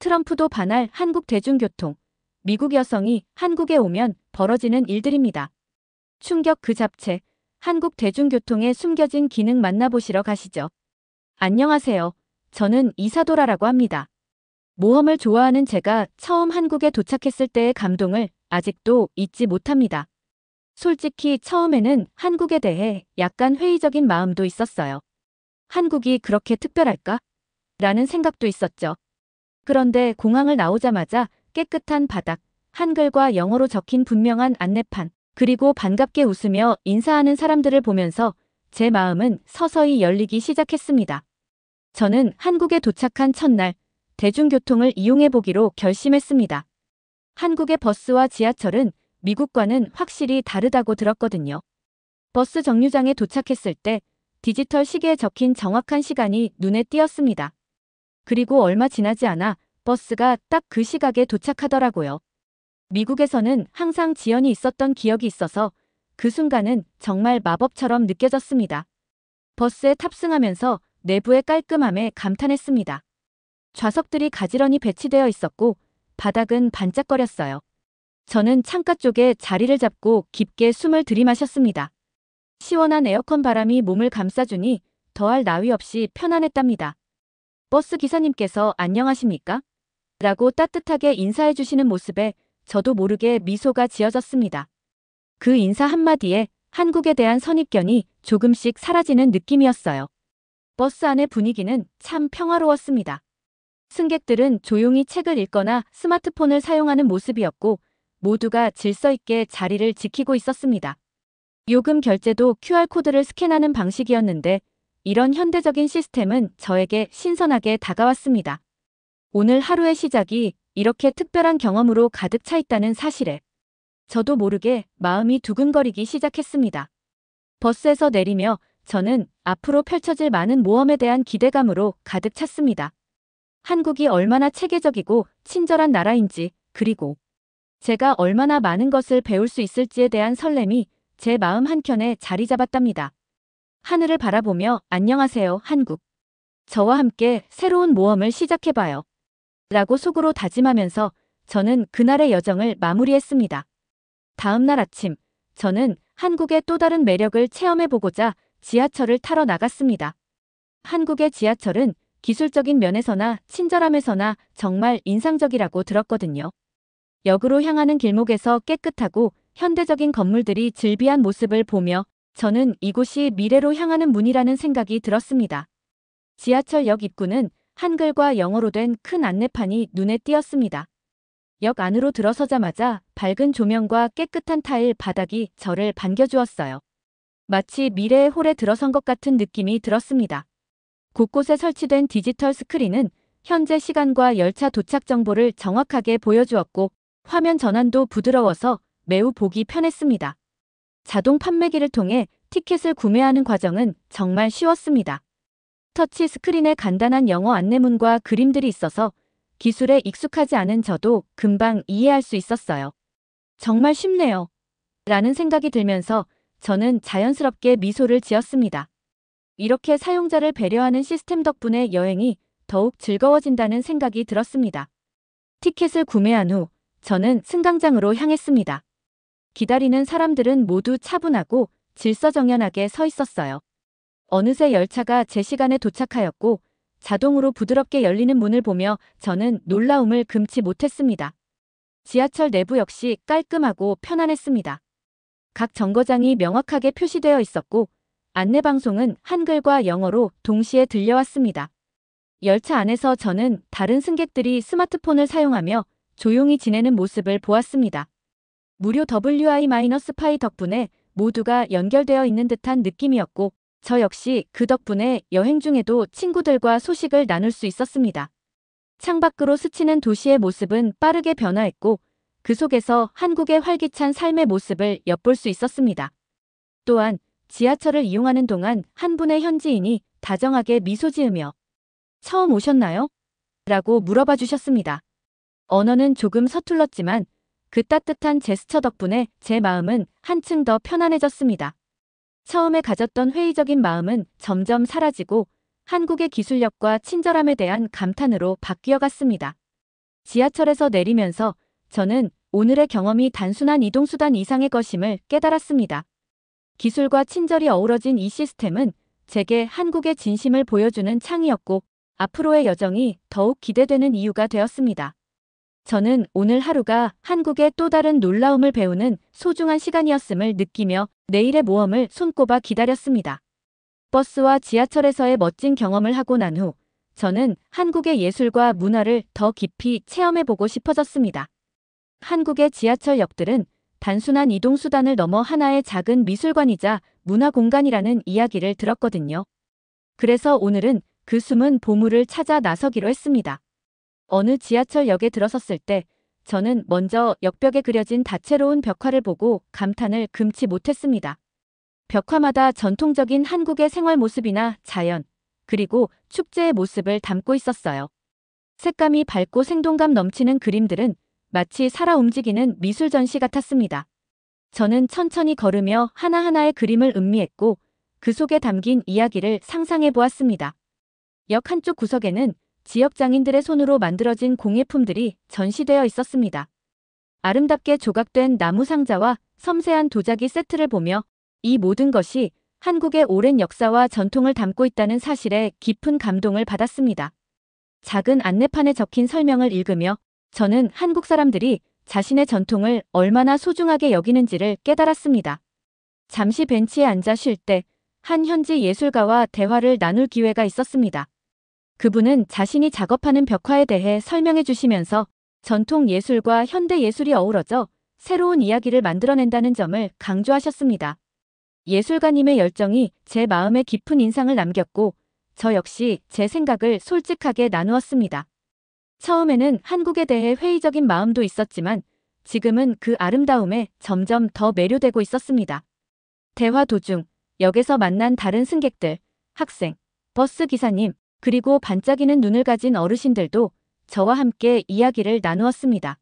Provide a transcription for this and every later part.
트럼프도 반할 한국 대중교통. 미국 여성이 한국에 오면 벌어지는 일들입니다. 충격 그 잡채. 한국 대중교통의 숨겨진 기능 만나보시러 가시죠. 안녕하세요. 저는 이사도라라고 합니다. 모험을 좋아하는 제가 처음 한국에 도착했을 때의 감동을 아직도 잊지 못합니다. 솔직히 처음에는 한국에 대해 약간 회의적인 마음도 있었어요. 한국이 그렇게 특별할까? 라는 생각도 있었죠. 그런데 공항을 나오자마자 깨끗한 바닥, 한글과 영어로 적힌 분명한 안내판, 그리고 반갑게 웃으며 인사하는 사람들을 보면서 제 마음은 서서히 열리기 시작했습니다. 저는 한국에 도착한 첫날, 대중교통을 이용해보기로 결심했습니다. 한국의 버스와 지하철은 미국과는 확실히 다르다고 들었거든요. 버스 정류장에 도착했을 때 디지털 시계에 적힌 정확한 시간이 눈에 띄었습니다. 그리고 얼마 지나지 않아 버스가 딱 그 시각에 도착하더라고요. 미국에서는 항상 지연이 있었던 기억이 있어서 그 순간은 정말 마법처럼 느껴졌습니다. 버스에 탑승하면서 내부의 깔끔함에 감탄했습니다. 좌석들이 가지런히 배치되어 있었고 바닥은 반짝거렸어요. 저는 창가 쪽에 자리를 잡고 깊게 숨을 들이마셨습니다. 시원한 에어컨 바람이 몸을 감싸주니 더할 나위 없이 편안했답니다. 버스 기사님께서 안녕하십니까? 라고 따뜻하게 인사해 주시는 모습에 저도 모르게 미소가 지어졌습니다. 그 인사 한마디에 한국에 대한 선입견이 조금씩 사라지는 느낌이었어요. 버스 안의 분위기는 참 평화로웠습니다. 승객들은 조용히 책을 읽거나 스마트폰을 사용하는 모습이었고 모두가 질서 있게 자리를 지키고 있었습니다. 요금 결제도 QR코드를 스캔하는 방식이었는데 이런 현대적인 시스템은 저에게 신선하게 다가왔습니다. 오늘 하루의 시작이 이렇게 특별한 경험으로 가득 차 있다는 사실에 저도 모르게 마음이 두근거리기 시작했습니다. 버스에서 내리며 저는 앞으로 펼쳐질 많은 모험에 대한 기대감으로 가득 찼습니다. 한국이 얼마나 체계적이고 친절한 나라인지, 그리고 제가 얼마나 많은 것을 배울 수 있을지에 대한 설렘이 제 마음 한켠에 자리 잡았답니다. 하늘을 바라보며 안녕하세요, 한국. 저와 함께 새로운 모험을 시작해봐요. 라고 속으로 다짐하면서 저는 그날의 여정을 마무리했습니다. 다음 날 아침, 저는 한국의 또 다른 매력을 체험해보고자 지하철을 타러 나갔습니다. 한국의 지하철은 기술적인 면에서나 친절함에서나 정말 인상적이라고 들었거든요. 역으로 향하는 길목에서 깨끗하고 현대적인 건물들이 즐비한 모습을 보며 저는 이곳이 미래로 향하는 문이라는 생각이 들었습니다. 지하철역 입구는 한글과 영어로 된 큰 안내판이 눈에 띄었습니다. 역 안으로 들어서자마자 밝은 조명과 깨끗한 타일 바닥이 저를 반겨주었어요. 마치 미래의 홀에 들어선 것 같은 느낌이 들었습니다. 곳곳에 설치된 디지털 스크린은 현재 시간과 열차 도착 정보를 정확하게 보여주었고 화면 전환도 부드러워서 매우 보기 편했습니다. 자동 판매기를 통해 티켓을 구매하는 과정은 정말 쉬웠습니다. 터치 스크린에 간단한 영어 안내문과 그림들이 있어서 기술에 익숙하지 않은 저도 금방 이해할 수 있었어요. 정말 쉽네요. 라는 생각이 들면서 저는 자연스럽게 미소를 지었습니다. 이렇게 사용자를 배려하는 시스템 덕분에 여행이 더욱 즐거워진다는 생각이 들었습니다. 티켓을 구매한 후 저는 승강장으로 향했습니다. 기다리는 사람들은 모두 차분하고 질서정연하게 서 있었어요. 어느새 열차가 제 시간에 도착하였고 자동으로 부드럽게 열리는 문을 보며 저는 놀라움을 금치 못했습니다. 지하철 내부 역시 깔끔하고 편안했습니다. 각 정거장이 명확하게 표시되어 있었고 안내방송은 한글과 영어로 동시에 들려왔습니다. 열차 안에서 저는 다른 승객들이 스마트폰을 사용하며 조용히 지내는 모습을 보았습니다. 무료 WI-파이 덕분에 모두가 연결되어 있는 듯한 느낌이었고 저 역시 그 덕분에 여행 중에도 친구들과 소식을 나눌 수 있었습니다. 창밖으로 스치는 도시의 모습은 빠르게 변화했고 그 속에서 한국의 활기찬 삶의 모습을 엿볼 수 있었습니다. 또한 지하철을 이용하는 동안 한 분의 현지인이 다정하게 미소 지으며 처음 오셨나요? 라고 물어봐 주셨습니다. 언어는 조금 서툴렀지만 그 따뜻한 제스처 덕분에 제 마음은 한층 더 편안해졌습니다. 처음에 가졌던 회의적인 마음은 점점 사라지고 한국의 기술력과 친절함에 대한 감탄으로 바뀌어 갔습니다. 지하철에서 내리면서 저는 오늘의 경험이 단순한 이동수단 이상의 것임을 깨달았습니다. 기술과 친절이 어우러진 이 시스템은 제게 한국의 진심을 보여주는 창이었고 앞으로의 여정이 더욱 기대되는 이유가 되었습니다. 저는 오늘 하루가 한국의 또 다른 놀라움을 배우는 소중한 시간이었음을 느끼며 내일의 모험을 손꼽아 기다렸습니다. 버스와 지하철에서의 멋진 경험을 하고 난 후 저는 한국의 예술과 문화를 더 깊이 체험해보고 싶어졌습니다. 한국의 지하철역들은 단순한 이동수단을 넘어 하나의 작은 미술관이자 문화공간이라는 이야기를 들었거든요. 그래서 오늘은 그 숨은 보물을 찾아 나서기로 했습니다. 어느 지하철역에 들어섰을 때 저는 먼저 역벽에 그려진 다채로운 벽화를 보고 감탄을 금치 못했습니다. 벽화마다 전통적인 한국의 생활 모습이나 자연, 그리고 축제의 모습을 담고 있었어요. 색감이 밝고 생동감 넘치는 그림들은 마치 살아 움직이는 미술 전시 같았습니다. 저는 천천히 걸으며 하나하나의 그림을 음미했고 그 속에 담긴 이야기를 상상해 보았습니다. 역 한쪽 구석에는 지역 장인들의 손으로 만들어진 공예품들이 전시되어 있었습니다. 아름답게 조각된 나무 상자와 섬세한 도자기 세트를 보며 이 모든 것이 한국의 오랜 역사와 전통을 담고 있다는 사실에 깊은 감동을 받았습니다. 작은 안내판에 적힌 설명을 읽으며 저는 한국 사람들이 자신의 전통을 얼마나 소중하게 여기는지를 깨달았습니다. 잠시 벤치에 앉아 쉴 때 한 현지 예술가와 대화를 나눌 기회가 있었습니다. 그분은 자신이 작업하는 벽화에 대해 설명해 주시면서 전통 예술과 현대 예술이 어우러져 새로운 이야기를 만들어낸다는 점을 강조하셨습니다. 예술가님의 열정이 제 마음에 깊은 인상을 남겼고 저 역시 제 생각을 솔직하게 나누었습니다. 처음에는 한국에 대해 회의적인 마음도 있었지만 지금은 그 아름다움에 점점 더 매료되고 있었습니다. 대화 도중 역에서 만난 다른 승객들, 학생, 버스 기사님, 그리고 반짝이는 눈을 가진 어르신들도 저와 함께 이야기를 나누었습니다.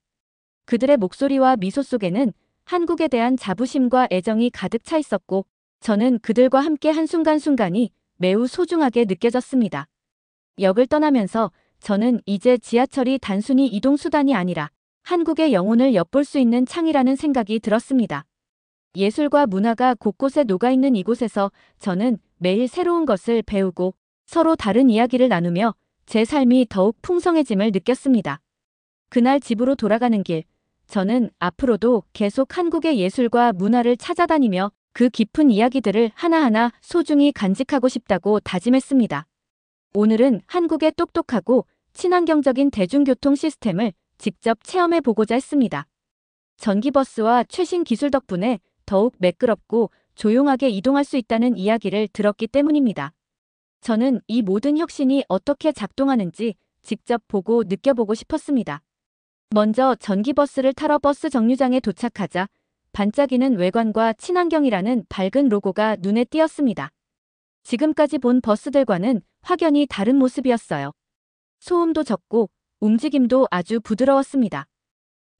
그들의 목소리와 미소 속에는 한국에 대한 자부심과 애정이 가득 차 있었고 저는 그들과 함께 한 순간순간이 매우 소중하게 느껴졌습니다. 역을 떠나면서 저는 이제 지하철이 단순히 이동수단이 아니라 한국의 영혼을 엿볼 수 있는 창이라는 생각이 들었습니다. 예술과 문화가 곳곳에 녹아있는 이곳에서 저는 매일 새로운 것을 배우고 서로 다른 이야기를 나누며 제 삶이 더욱 풍성해짐을 느꼈습니다. 그날 집으로 돌아가는 길, 저는 앞으로도 계속 한국의 예술과 문화를 찾아다니며 그 깊은 이야기들을 하나하나 소중히 간직하고 싶다고 다짐했습니다. 오늘은 한국의 똑똑하고 친환경적인 대중교통 시스템을 직접 체험해 보고자 했습니다. 전기버스와 최신 기술 덕분에 더욱 매끄럽고 조용하게 이동할 수 있다는 이야기를 들었기 때문입니다. 저는 이 모든 혁신이 어떻게 작동하는지 직접 보고 느껴보고 싶었습니다. 먼저 전기버스를 타러 버스 정류장에 도착하자 반짝이는 외관과 친환경이라는 밝은 로고가 눈에 띄었습니다. 지금까지 본 버스들과는 확연히 다른 모습이었어요. 소음도 적고 움직임도 아주 부드러웠습니다.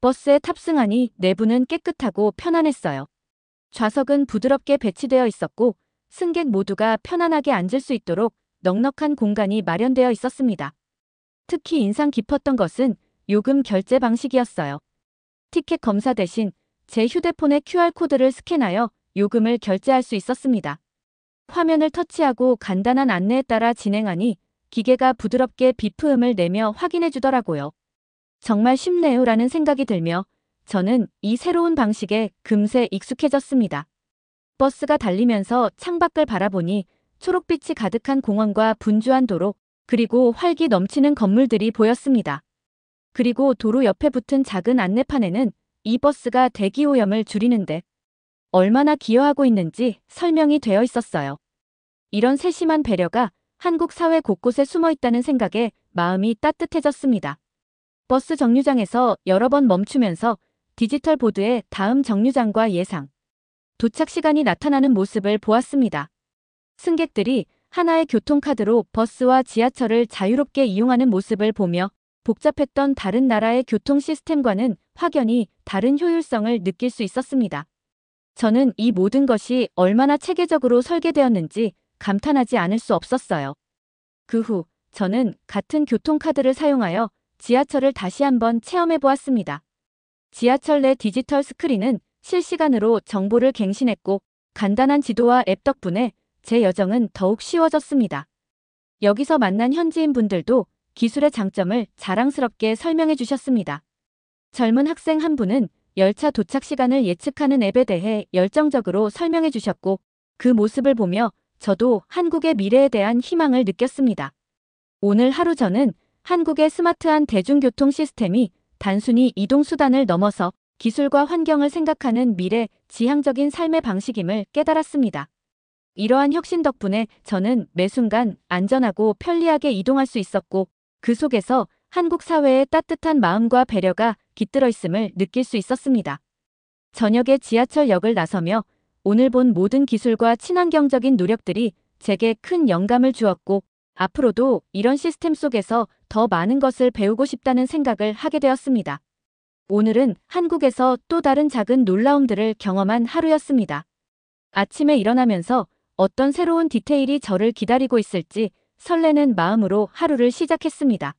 버스에 탑승하니 내부는 깨끗하고 편안했어요. 좌석은 부드럽게 배치되어 있었고 승객 모두가 편안하게 앉을 수 있도록 넉넉한 공간이 마련되어 있었습니다. 특히 인상 깊었던 것은 요금 결제 방식이었어요. 티켓 검사 대신 제 휴대폰의 QR코드를 스캔하여 요금을 결제할 수 있었습니다. 화면을 터치하고 간단한 안내에 따라 진행하니 기계가 부드럽게 비프음을 내며 확인해 주더라고요. 정말 쉽네요라는 생각이 들며 저는 이 새로운 방식에 금세 익숙해졌습니다. 버스가 달리면서 창밖을 바라보니 초록빛이 가득한 공원과 분주한 도로, 그리고 활기 넘치는 건물들이 보였습니다. 그리고 도로 옆에 붙은 작은 안내판에는 이 버스가 대기오염을 줄이는데 얼마나 기여하고 있는지 설명이 되어 있었어요. 이런 세심한 배려가 한국 사회 곳곳에 숨어 있다는 생각에 마음이 따뜻해졌습니다. 버스 정류장에서 여러 번 멈추면서 디지털 보드에 다음 정류장과 예상, 도착 시간이 나타나는 모습을 보았습니다. 승객들이 하나의 교통카드로 버스와 지하철을 자유롭게 이용하는 모습을 보며 복잡했던 다른 나라의 교통 시스템과는 확연히 다른 효율성을 느낄 수 있었습니다. 저는 이 모든 것이 얼마나 체계적으로 설계되었는지 감탄하지 않을 수 없었어요. 그 후 저는 같은 교통카드를 사용하여 지하철을 다시 한번 체험해 보았습니다. 지하철 내 디지털 스크린은 실시간으로 정보를 갱신했고 간단한 지도와 앱 덕분에 제 여정은 더욱 쉬워졌습니다. 여기서 만난 현지인 분들도 기술의 장점을 자랑스럽게 설명해 주셨습니다. 젊은 학생 한 분은 열차 도착 시간을 예측하는 앱에 대해 열정적으로 설명해 주셨고 그 모습을 보며 저도 한국의 미래에 대한 희망을 느꼈습니다. 오늘 하루 저는 한국의 스마트한 대중교통 시스템이 단순히 이동수단을 넘어서 기술과 환경을 생각하는 미래 지향적인 삶의 방식임을 깨달았습니다. 이러한 혁신 덕분에 저는 매 순간 안전하고 편리하게 이동할 수 있었고 그 속에서 한국 사회의 따뜻한 마음과 배려가 깃들어 있음을 느낄 수 있었습니다. 저녁에 지하철역을 나서며 오늘 본 모든 기술과 친환경적인 노력들이 제게 큰 영감을 주었고 앞으로도 이런 시스템 속에서 더 많은 것을 배우고 싶다는 생각을 하게 되었습니다. 오늘은 한국에서 또 다른 작은 놀라움들을 경험한 하루였습니다. 아침에 일어나면서 어떤 새로운 디테일이 저를 기다리고 있을지 설레는 마음으로 하루를 시작했습니다.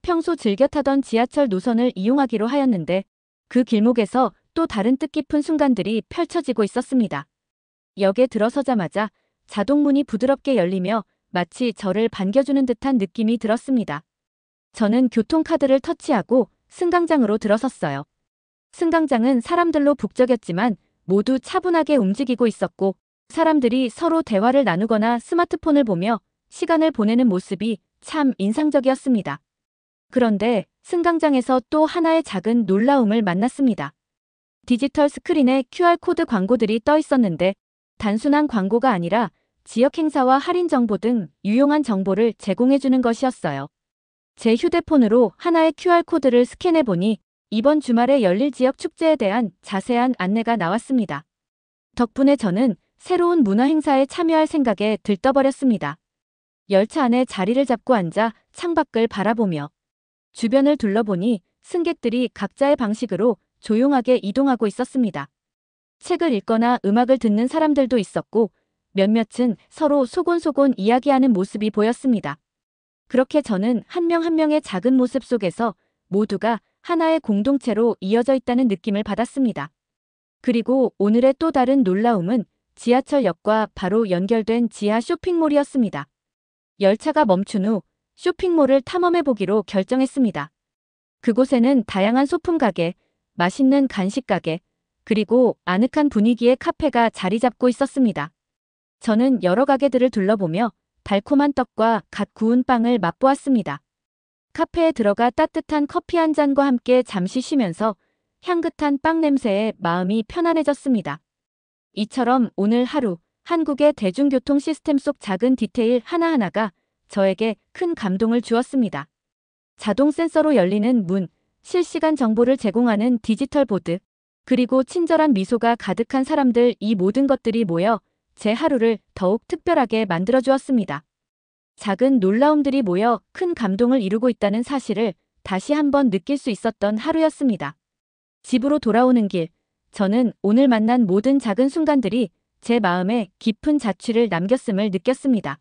평소 즐겨 타던 지하철 노선을 이용하기로 하였는데 그 길목에서 또 다른 뜻깊은 순간들이 펼쳐지고 있었습니다. 역에 들어서자마자 자동문이 부드럽게 열리며 마치 저를 반겨주는 듯한 느낌이 들었습니다. 저는 교통카드를 터치하고 승강장으로 들어섰어요. 승강장은 사람들로 북적였지만 모두 차분하게 움직이고 있었고 사람들이 서로 대화를 나누거나 스마트폰을 보며 시간을 보내는 모습이 참 인상적이었습니다. 그런데 승강장에서 또 하나의 작은 놀라움을 만났습니다. 디지털 스크린에 QR코드 광고들이 떠 있었는데 단순한 광고가 아니라 지역 행사와 할인 정보 등 유용한 정보를 제공해주는 것이었어요. 제 휴대폰으로 하나의 QR코드를 스캔해 보니 이번 주말에 열릴 지역 축제에 대한 자세한 안내가 나왔습니다. 덕분에 저는 새로운 문화 행사에 참여할 생각에 들떠버렸습니다. 열차 안에 자리를 잡고 앉아 창밖을 바라보며 주변을 둘러보니 승객들이 각자의 방식으로 조용하게 이동하고 있었습니다. 책을 읽거나 음악을 듣는 사람들도 있었고 몇몇은 서로 소곤소곤 이야기하는 모습이 보였습니다. 그렇게 저는 한 명 한 명의 작은 모습 속에서 모두가 하나의 공동체로 이어져 있다는 느낌을 받았습니다. 그리고 오늘의 또 다른 놀라움은 지하철역과 바로 연결된 지하 쇼핑몰이었습니다. 열차가 멈춘 후 쇼핑몰을 탐험해보기로 결정했습니다. 그곳에는 다양한 소품 가게, 맛있는 간식 가게, 그리고 아늑한 분위기의 카페가 자리 잡고 있었습니다. 저는 여러 가게들을 둘러보며 달콤한 떡과 갓 구운 빵을 맛보았습니다. 카페에 들어가 따뜻한 커피 한 잔과 함께 잠시 쉬면서 향긋한 빵 냄새에 마음이 편안해졌습니다. 이처럼 오늘 하루 한국의 대중교통 시스템 속 작은 디테일 하나하나가 저에게 큰 감동을 주었습니다. 자동 센서로 열리는 문, 실시간 정보를 제공하는 디지털 보드, 그리고 친절한 미소가 가득한 사람들, 이 모든 것들이 모여 제 하루를 더욱 특별하게 만들어주었습니다. 작은 놀라움들이 모여 큰 감동을 이루고 있다는 사실을 다시 한번 느낄 수 있었던 하루였습니다. 집으로 돌아오는 길, 저는 오늘 만난 모든 작은 순간들이 제 마음에 깊은 자취를 남겼음을 느꼈습니다.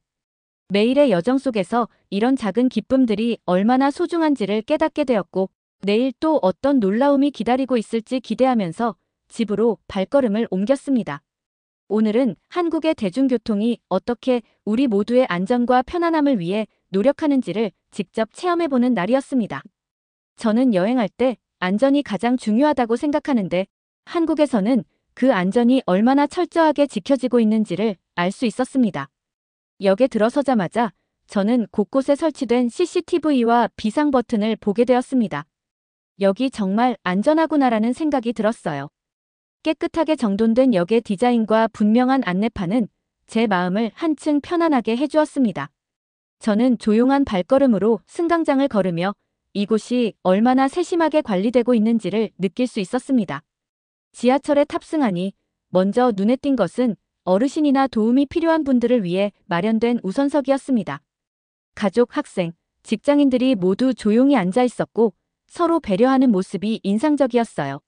매일의 여정 속에서 이런 작은 기쁨들이 얼마나 소중한지를 깨닫게 되었고 내일 또 어떤 놀라움이 기다리고 있을지 기대하면서 집으로 발걸음을 옮겼습니다. 오늘은 한국의 대중교통이 어떻게 우리 모두의 안전과 편안함을 위해 노력하는지를 직접 체험해보는 날이었습니다. 저는 여행할 때 안전이 가장 중요하다고 생각하는데 한국에서는 그 안전이 얼마나 철저하게 지켜지고 있는지를 알 수 있었습니다. 역에 들어서자마자 저는 곳곳에 설치된 CCTV와 비상 버튼을 보게 되었습니다. 여기 정말 안전하구나라는 생각이 들었어요. 깨끗하게 정돈된 역의 디자인과 분명한 안내판은 제 마음을 한층 편안하게 해주었습니다. 저는 조용한 발걸음으로 승강장을 걸으며 이곳이 얼마나 세심하게 관리되고 있는지를 느낄 수 있었습니다. 지하철에 탑승하니 먼저 눈에 띈 것은 어르신이나 도움이 필요한 분들을 위해 마련된 우선석이었습니다. 가족, 학생, 직장인들이 모두 조용히 앉아 있었고 서로 배려하는 모습이 인상적이었어요.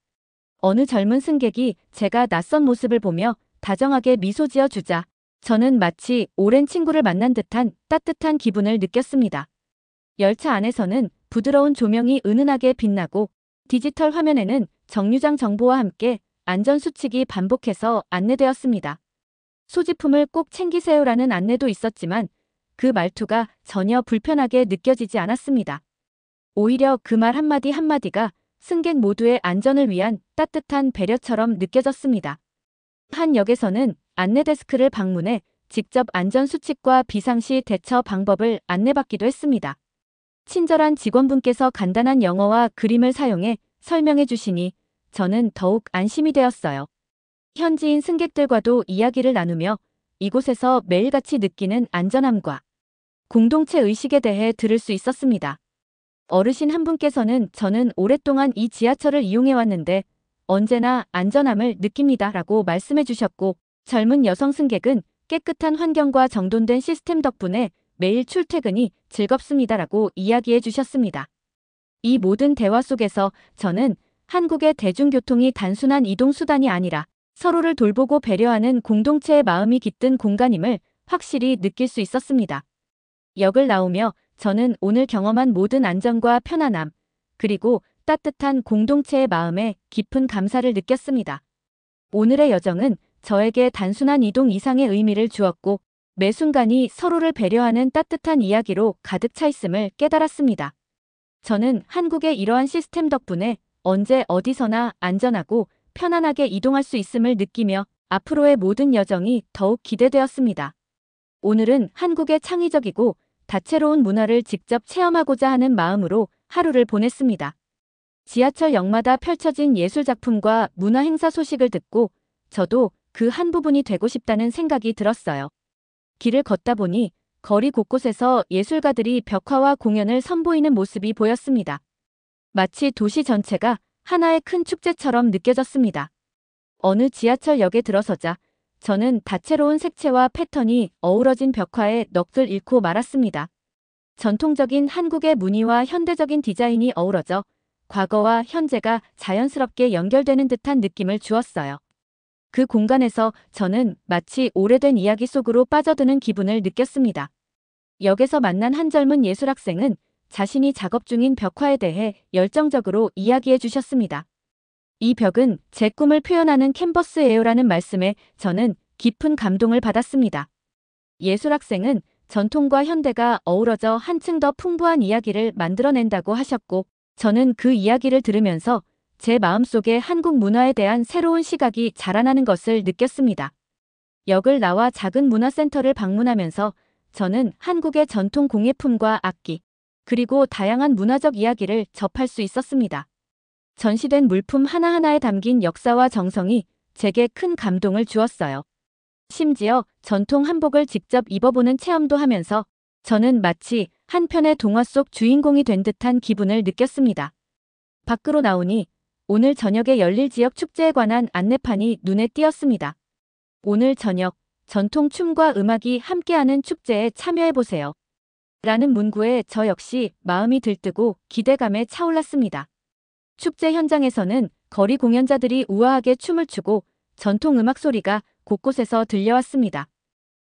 어느 젊은 승객이 제가 낯선 모습을 보며 다정하게 미소 지어주자 저는 마치 오랜 친구를 만난 듯한 따뜻한 기분을 느꼈습니다. 열차 안에서는 부드러운 조명이 은은하게 빛나고 디지털 화면에는 정류장 정보와 함께 안전수칙이 반복해서 안내되었습니다. 소지품을 꼭 챙기세요라는 안내도 있었지만 그 말투가 전혀 불편하게 느껴지지 않았습니다. 오히려 그 말 한마디 한마디가 승객 모두의 안전을 위한 따뜻한 배려처럼 느껴졌습니다. 한 역에서는 안내 데스크를 방문해 직접 안전수칙과 비상시 대처 방법을 안내받기도 했습니다. 친절한 직원분께서 간단한 영어와 그림을 사용해 설명해 주시니 저는 더욱 안심이 되었어요. 현지인 승객들과도 이야기를 나누며 이곳에서 매일같이 느끼는 안전함과 공동체 의식에 대해 들을 수 있었습니다. 어르신 한 분께서는 저는 오랫동안 이 지하철을 이용해 왔는데 언제나 안전함을 느낍니다 라고 말씀해 주셨고, 젊은 여성 승객은 깨끗한 환경과 정돈된 시스템 덕분에 매일 출퇴근이 즐겁습니다 라고 이야기해 주셨습니다. 이 모든 대화 속에서 저는 한국의 대중교통이 단순한 이동수단이 아니라 서로를 돌보고 배려하는 공동체의 마음이 깃든 공간임을 확실히 느낄 수 있었습니다. 역을 나오며 저는 오늘 경험한 모든 안전과 편안함, 그리고 따뜻한 공동체의 마음에 깊은 감사를 느꼈습니다. 오늘의 여정은 저에게 단순한 이동 이상의 의미를 주었고, 매 순간이 서로를 배려하는 따뜻한 이야기로 가득 차 있음을 깨달았습니다. 저는 한국의 이러한 시스템 덕분에 언제 어디서나 안전하고 편안하게 이동할 수 있음을 느끼며 앞으로의 모든 여정이 더욱 기대되었습니다. 오늘은 한국의 창의적이고 다채로운 문화를 직접 체험하고자 하는 마음으로 하루를 보냈습니다. 지하철역마다 펼쳐진 예술작품과 문화행사 소식을 듣고 저도 그 한 부분이 되고 싶다는 생각이 들었어요. 길을 걷다 보니 거리 곳곳에서 예술가들이 벽화와 공연을 선보이는 모습이 보였습니다. 마치 도시 전체가 하나의 큰 축제처럼 느껴졌습니다. 어느 지하철역에 들어서자 저는 다채로운 색채와 패턴이 어우러진 벽화에 넋을 잃고 말았습니다. 전통적인 한국의 무늬와 현대적인 디자인이 어우러져 과거와 현재가 자연스럽게 연결되는 듯한 느낌을 주었어요. 그 공간에서 저는 마치 오래된 이야기 속으로 빠져드는 기분을 느꼈습니다. 역에서 만난 한 젊은 예술학생은 자신이 작업 중인 벽화에 대해 열정적으로 이야기해 주셨습니다. 이 벽은 제 꿈을 표현하는 캔버스예요라는 말씀에 저는 깊은 감동을 받았습니다. 예술학생은 전통과 현대가 어우러져 한층 더 풍부한 이야기를 만들어낸다고 하셨고, 저는 그 이야기를 들으면서 제 마음속에 한국 문화에 대한 새로운 시각이 자라나는 것을 느꼈습니다. 역을 나와 작은 문화센터를 방문하면서 저는 한국의 전통 공예품과 악기, 그리고 다양한 문화적 이야기를 접할 수 있었습니다. 전시된 물품 하나하나에 담긴 역사와 정성이 제게 큰 감동을 주었어요. 심지어 전통 한복을 직접 입어보는 체험도 하면서 저는 마치 한 편의 동화 속 주인공이 된 듯한 기분을 느꼈습니다. 밖으로 나오니 오늘 저녁에 열릴 지역 축제에 관한 안내판이 눈에 띄었습니다. 오늘 저녁 전통 춤과 음악이 함께하는 축제에 참여해보세요. 라는 문구에 저 역시 마음이 들뜨고 기대감에 차올랐습니다. 축제 현장에서는 거리 공연자들이 우아하게 춤을 추고 전통 음악 소리가 곳곳에서 들려왔습니다.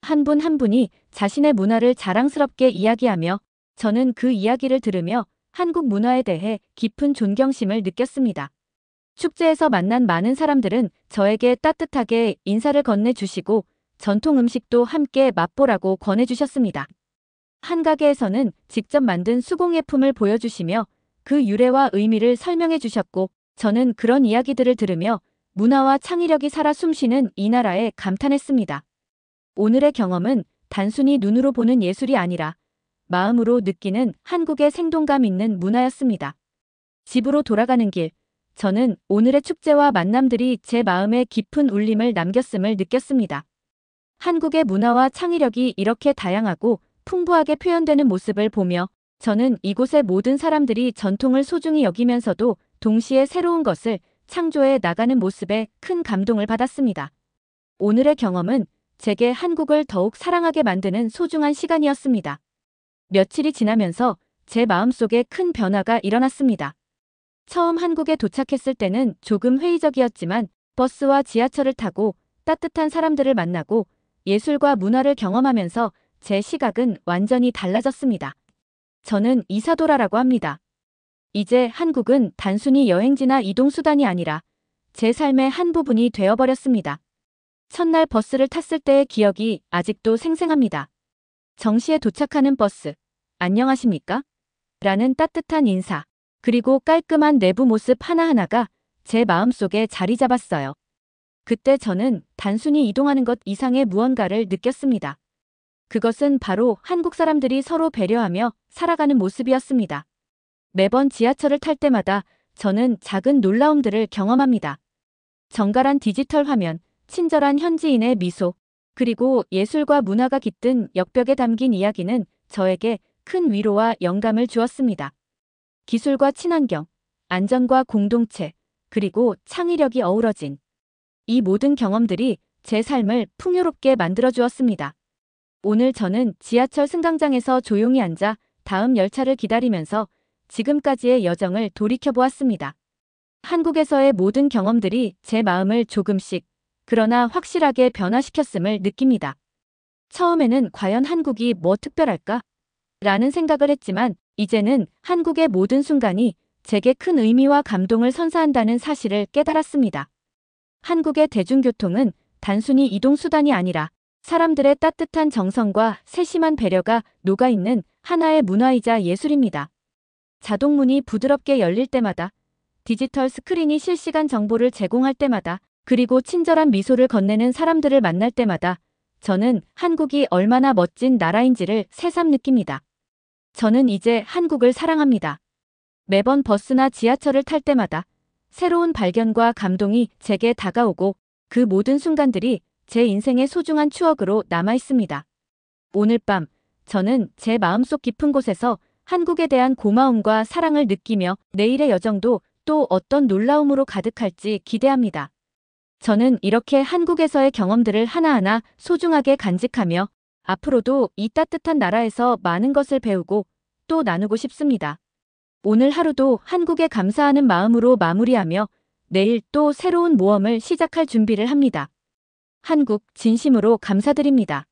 한 분 한 분이 자신의 문화를 자랑스럽게 이야기하며 저는 그 이야기를 들으며 한국 문화에 대해 깊은 존경심을 느꼈습니다. 축제에서 만난 많은 사람들은 저에게 따뜻하게 인사를 건네주시고 전통 음식도 함께 맛보라고 권해주셨습니다. 한 가게에서는 직접 만든 수공예품을 보여주시며 그 유래와 의미를 설명해 주셨고, 저는 그런 이야기들을 들으며 문화와 창의력이 살아 숨쉬는 이 나라에 감탄했습니다. 오늘의 경험은 단순히 눈으로 보는 예술이 아니라 마음으로 느끼는 한국의 생동감 있는 문화였습니다. 집으로 돌아가는 길, 저는 오늘의 축제와 만남들이 제 마음에 깊은 울림을 남겼음을 느꼈습니다. 한국의 문화와 창의력이 이렇게 다양하고 풍부하게 표현되는 모습을 보며 저는 이곳의 모든 사람들이 전통을 소중히 여기면서도 동시에 새로운 것을 창조해 나가는 모습에 큰 감동을 받았습니다. 오늘의 경험은 제게 한국을 더욱 사랑하게 만드는 소중한 시간이었습니다. 며칠이 지나면서 제 마음속에 큰 변화가 일어났습니다. 처음 한국에 도착했을 때는 조금 회의적이었지만 버스와 지하철을 타고 따뜻한 사람들을 만나고 예술과 문화를 경험하면서 제 시각은 완전히 달라졌습니다. 저는 이사도라라고 합니다. 이제 한국은 단순히 여행지나 이동수단이 아니라 제 삶의 한 부분이 되어버렸습니다. 첫날 버스를 탔을 때의 기억이 아직도 생생합니다. 정시에 도착하는 버스. 안녕하십니까? 라는 따뜻한 인사. 그리고 깔끔한 내부 모습 하나하나가 제 마음속에 자리 잡았어요. 그때 저는 단순히 이동하는 것 이상의 무언가를 느꼈습니다. 그것은 바로 한국 사람들이 서로 배려하며 살아가는 모습이었습니다. 매번 지하철을 탈 때마다 저는 작은 놀라움들을 경험합니다. 정갈한 디지털 화면, 친절한 현지인의 미소, 그리고 예술과 문화가 깃든 역벽에 담긴 이야기는 저에게 큰 위로와 영감을 주었습니다. 기술과 친환경, 안전과 공동체, 그리고 창의력이 어우러진 이 모든 경험들이 제 삶을 풍요롭게 만들어 주었습니다. 오늘 저는 지하철 승강장에서 조용히 앉아 다음 열차를 기다리면서 지금까지의 여정을 돌이켜보았습니다. 한국에서의 모든 경험들이 제 마음을 조금씩, 그러나 확실하게 변화시켰음을 느낍니다. 처음에는 과연 한국이 뭐 특별할까? 라는 생각을 했지만 이제는 한국의 모든 순간이 제게 큰 의미와 감동을 선사한다는 사실을 깨달았습니다. 한국의 대중교통은 단순히 이동수단이 아니라 사람들의 따뜻한 정성과 세심한 배려가 녹아있는 하나의 문화이자 예술입니다. 자동문이 부드럽게 열릴 때마다, 디지털 스크린이 실시간 정보를 제공할 때마다, 그리고 친절한 미소를 건네는 사람들을 만날 때마다 저는 한국이 얼마나 멋진 나라인지를 새삼 느낍니다. 저는 이제 한국을 사랑합니다. 매번 버스나 지하철을 탈 때마다 새로운 발견과 감동이 제게 다가오고 그 모든 순간들이 제 인생의 소중한 추억으로 남아 있습니다. 오늘 밤 저는 제 마음속 깊은 곳에서 한국에 대한 고마움과 사랑을 느끼며 내일의 여정도 또 어떤 놀라움으로 가득할지 기대합니다. 저는 이렇게 한국에서의 경험들을 하나하나 소중하게 간직하며 앞으로도 이 따뜻한 나라에서 많은 것을 배우고 또 나누고 싶습니다. 오늘 하루도 한국에 감사하는 마음으로 마무리하며 내일 또 새로운 모험을 시작할 준비를 합니다. 한국 진심으로 감사드립니다.